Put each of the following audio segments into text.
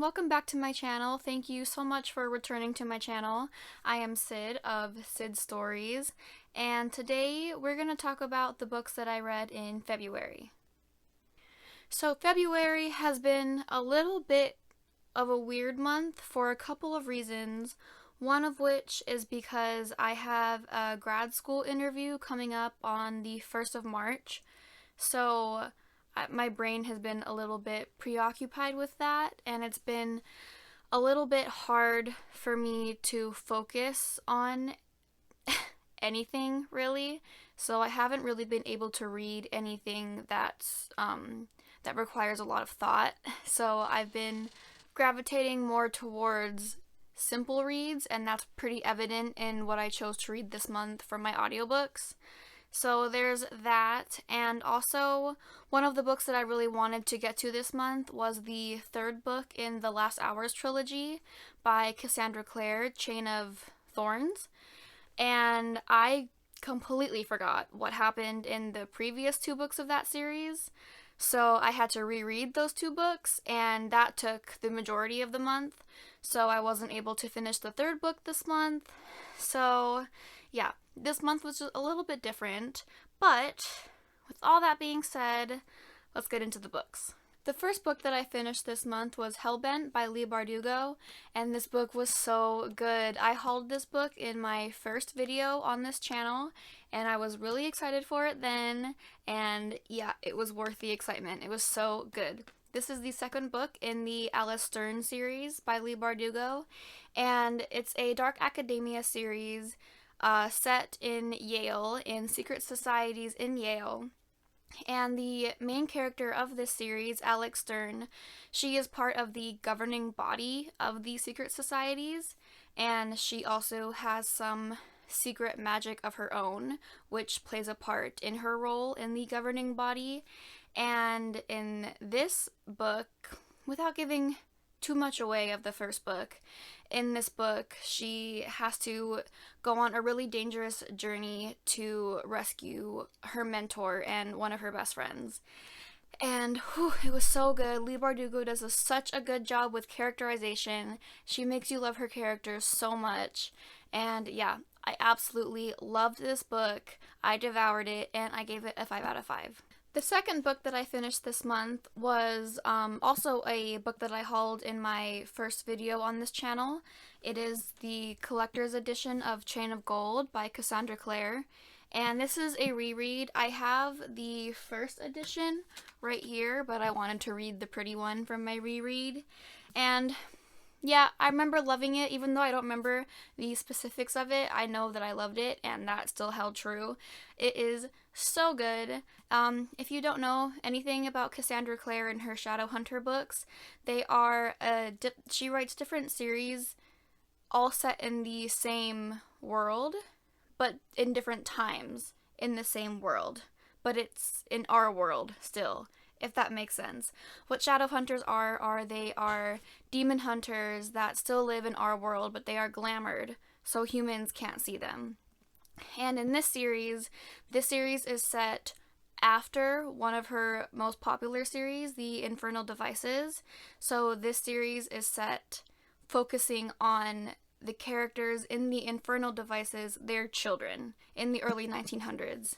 welcome back to my channel. Thank you so much for returning to my channel. I am Syd of Syd Stories, and today we're going to talk about the books that I read in February. So February has been a little bit of a weird month for a couple of reasons, one of which is because I have a grad school interview coming up on the 1st of March, so my brain has been a little bit preoccupied with that, and it's been a little bit hard for me to focus on anything, really. So I haven't really been able to read anything that requires a lot of thought. So I've been gravitating more towards simple reads, and that's pretty evident in what I chose to read this month for my audiobooks. So there's that, and also one of the books that I really wanted to get to this month was the third book in the Last Hours trilogy by Cassandra Clare, Chain of Thorns, and I completely forgot what happened in the previous two books of that series, so I had to reread those two books, and that took the majority of the month, so I wasn't able to finish the third book this month. So yeah, this month was just a little bit different, but with all that being said, let's get into the books. The first book that I finished this month was Hellbent by Leigh Bardugo, and this book was so good. I hauled this book in my first video on this channel, and I was really excited for it then, and yeah, it was worth the excitement. It was so good. This is the second book in the Alice Stern series by Leigh Bardugo, and it's a dark academia series set in Yale, in secret societies in Yale. And the main character of this series, Alex Stern, she is part of the governing body of the secret societies, and she also has some secret magic of her own, which plays a part in her role in the governing body. And in this book, without giving too much away of the first book, in this book she has to go on a really dangerous journey to rescue her mentor and one of her best friends. And it was so good. Leigh Bardugo does such a good job with characterization. She makes you love her characters so much. And yeah, I absolutely loved this book. I devoured it, and I gave it a 5 out of 5. The second book that I finished this month was also a book that I hauled in my first video on this channel. It is the collector's edition of Chain of Gold by Cassandra Clare, and this is a reread. I have the first edition right here, but I wanted to read the pretty one from my reread, and yeah, I remember loving it. Even though I don't remember the specifics of it, I know that I loved it, and that still held true. It is so good. If you don't know anything about Cassandra Clare and her Shadowhunter books, they are she writes different series all set in the same world, but in different times in the same world. But it's in our world still, if that makes sense. What Shadowhunters are they are demon hunters that still live in our world, but they are glamored, so humans can't see them. And in this series is set after one of her most popular series, the Infernal Devices. So this series is set focusing on the characters in the Infernal Devices, their children, in the early 1900s.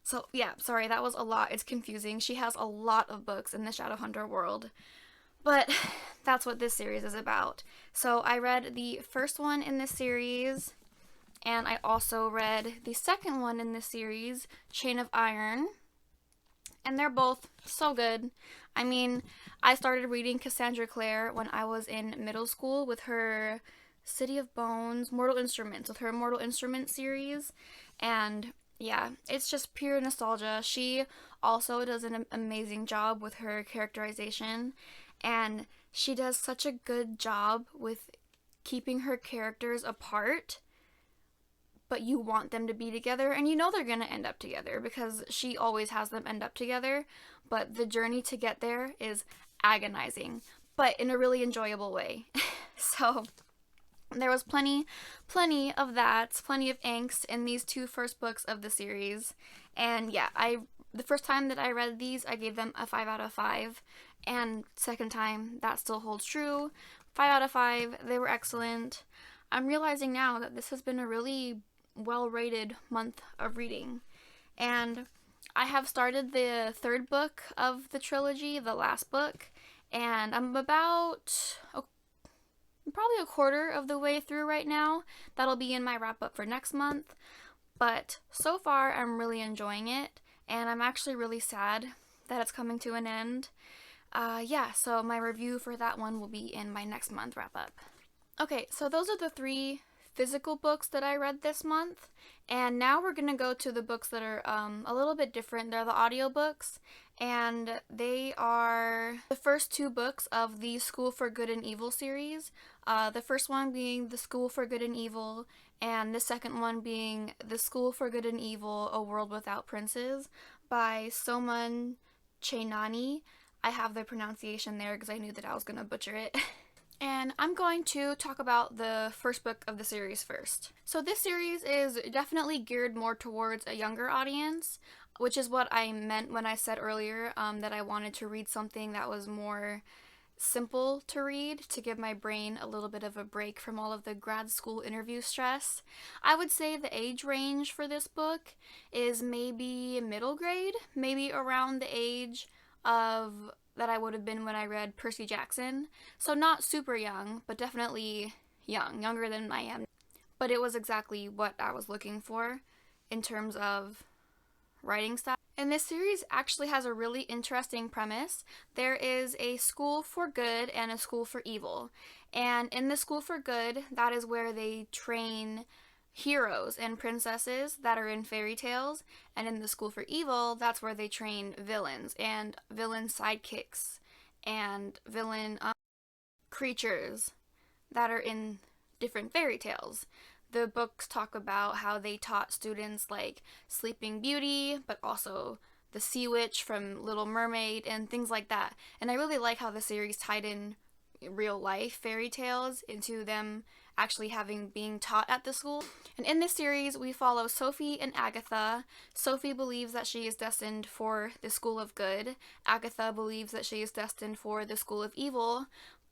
So yeah, sorry, that was a lot. It's confusing. She has a lot of books in the Shadowhunter world. But that's what this series is about. So I read the first one in this series, and I also read the second one in this series, Chain of Iron. And they're both so good. I mean, I started reading Cassandra Clare when I was in middle school with her City of Bones, Mortal Instruments, with her Mortal Instruments series. And yeah, it's just pure nostalgia. She also does an amazing job with her characterization, and she does such a good job with keeping her characters apart, but you want them to be together, and you know they're going to end up together because she always has them end up together, but the journey to get there is agonizing, but in a really enjoyable way. So there was plenty of that, plenty of angst in these two first books of the series. And yeah, the first time that I read these, I gave them a 5 out of 5. And second time, that still holds true. 5 out of 5, they were excellent. I'm realizing now that this has been a really well-rated month of reading. And I have started the third book of the trilogy, the last book, and I'm about probably a quarter of the way through right now. That'll be in my wrap-up for next month. But so far, I'm really enjoying it, and I'm actually really sad that it's coming to an end. So my review for that one will be in my next month wrap-up. Okay, so those are the 3 physical books that I read this month, and now we're going to go to the books that are a little bit different. They're the audiobooks, and they are the first 2 books of the School for Good and Evil series. The first one being The School for Good and Evil, and the second one being The School for Good and Evil, A World Without Princes by Soman Chainani. I have the pronunciation there because I knew that I was going to butcher it. And I'm going to talk about the first book of the series first. So this series is definitely geared more towards a younger audience, which is what I meant when I said earlier that I wanted to read something that was more simple to read, to give my brain a little bit of a break from all of the grad school interview stress. I would say the age range for this book is maybe middle grade, maybe around the age of that I would have been when I read Percy Jackson. So not super young, but definitely younger than I am. But it was exactly what I was looking for in terms of writing style. And this series actually has a really interesting premise. There is a school for good and a school for evil. And in the school for good, that is where they train heroes and princesses that are in fairy tales, and in the school for evil, that's where they train villains and villain sidekicks and villain creatures that are in different fairy tales. The books talk about how they taught students like Sleeping Beauty, but also the Sea Witch from Little Mermaid and things like that. And I really like how the series tied in real life fairy tales into them actually being taught at the school. And in this series, we follow Sophie and Agatha. Sophie believes that she is destined for the School of Good. Agatha believes that she is destined for the School of Evil.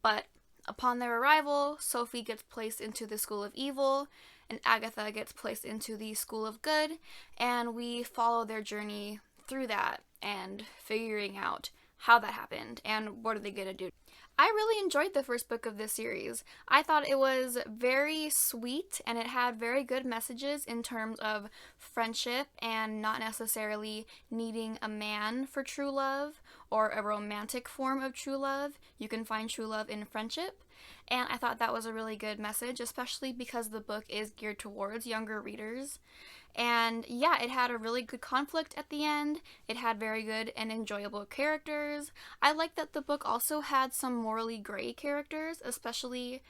But upon their arrival, Sophie gets placed into the School of Evil, and Agatha gets placed into the School of Good. And we follow their journey through that and figuring out how that happened and what are they going to do. I really enjoyed the first book of this series. I thought it was very sweet and it had very good messages in terms of friendship and not necessarily needing a man for true love or a romantic form of true love. You can find true love in friendship. And I thought that was a really good message, especially because the book is geared towards younger readers. And yeah, it had a really good conflict at the end. It had very good and enjoyable characters. I like that the book also had some morally gray characters, especially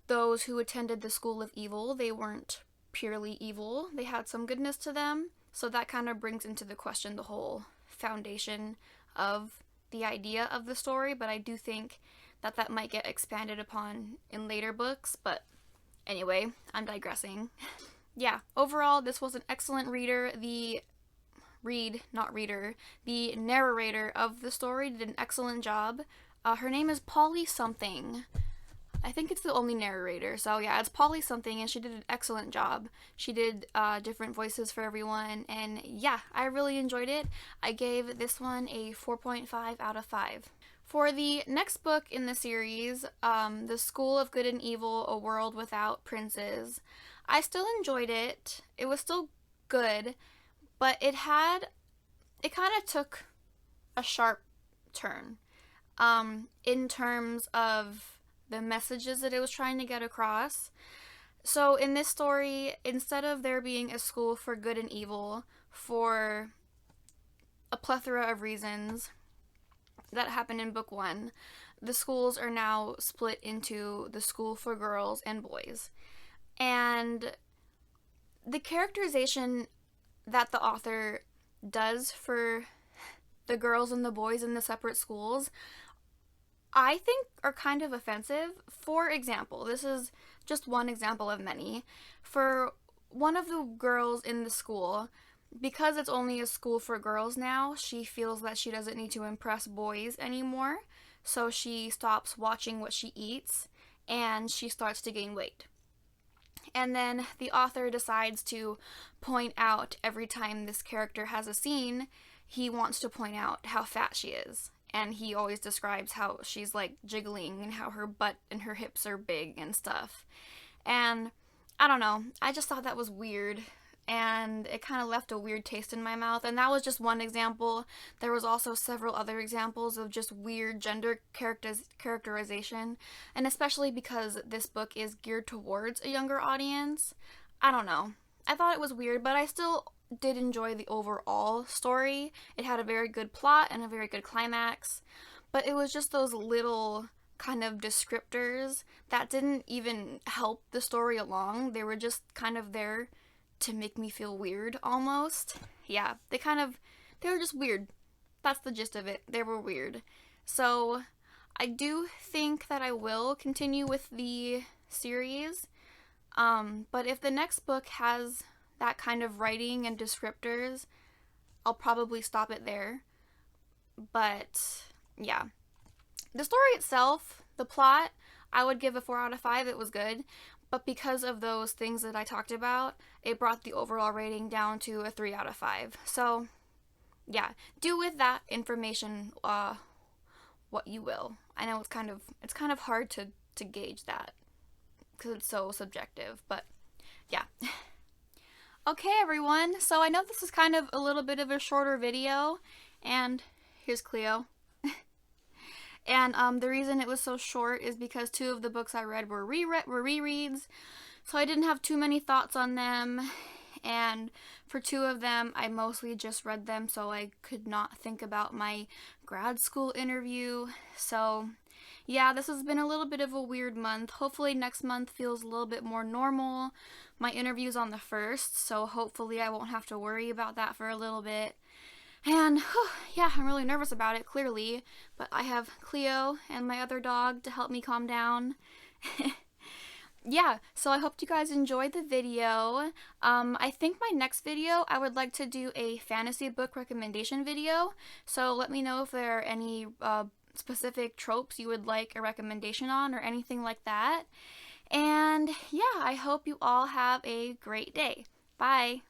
those who attended the School of Evil. They weren't purely evil. They had some goodness to them. So that kind of brings into the question the whole foundation of the idea of the story, but I do think that that might get expanded upon in later books. But anyway, I'm digressing. Yeah, overall, this was an excellent reader. The narrator of the story did an excellent job. Her name is Polly something. I think it's the only narrator. So yeah, it's Polly something, and she did an excellent job. She did different voices for everyone, and yeah, I really enjoyed it. I gave this one a 4.5 out of 5. For the next book in the series, The School of Good and Evil, A World Without Princes, I still enjoyed it. It was still good, but it kind of took a sharp turn in terms of the messages that it was trying to get across. So in this story, instead of there being a school for good and evil for a plethora of reasons that happened in book 1, the schools are now split into the school for girls and boys. And the characterization that the author does for the girls and the boys in the separate schools, I think are kind of offensive. For example, this is just one example of many. For one of the girls in the school, because it's only a school for girls now, she feels that she doesn't need to impress boys anymore. So she stops watching what she eats and she starts to gain weight. And then the author decides to point out every time this character has a scene, he wants to point out how fat she is. And he always describes how she's like jiggling and how her butt and her hips are big and stuff. And I don't know, I just thought that was weird. And it kind of left a weird taste in my mouth. And that was just one example. There was also several other examples of just weird gender characterization. And especially because this book is geared towards a younger audience. I don't know. I thought it was weird, but I still did enjoy the overall story. It had a very good plot and a very good climax. But it was just those little kind of descriptors that didn't even help the story along. They were just kind of there to make me feel weird almost. Yeah, they were just weird. That's the gist of it. They were weird. So I do think that I will continue with the series. But if the next book has that kind of writing and descriptors, I'll probably stop it there. But yeah. The story itself, the plot, I would give a 4 out of 5. It was good. But because of those things that I talked about, it brought the overall rating down to a 3 out of 5. So, yeah, do with that information what you will. I know it's kind of hard to gauge that because it's so subjective, but yeah. Okay, everyone. So I know this is kind of a little bit of a shorter video, and here's Cleo. And the reason it was so short is because 2 of the books I read were rereads, so I didn't have too many thoughts on them. And for 2 of them, I mostly just read them so I could not think about my grad school interview. So yeah, this has been a little bit of a weird month. Hopefully next month feels a little bit more normal. My interview's on the 1st, so hopefully I won't have to worry about that for a little bit. And, yeah, I'm really nervous about it, clearly, but I have Cleo and my other dog to help me calm down. Yeah, so I hope you guys enjoyed the video. I think my next video, I would like to do a fantasy book recommendation video, so let me know if there are any specific tropes you would like a recommendation on or anything like that. And, yeah, I hope you all have a great day. Bye!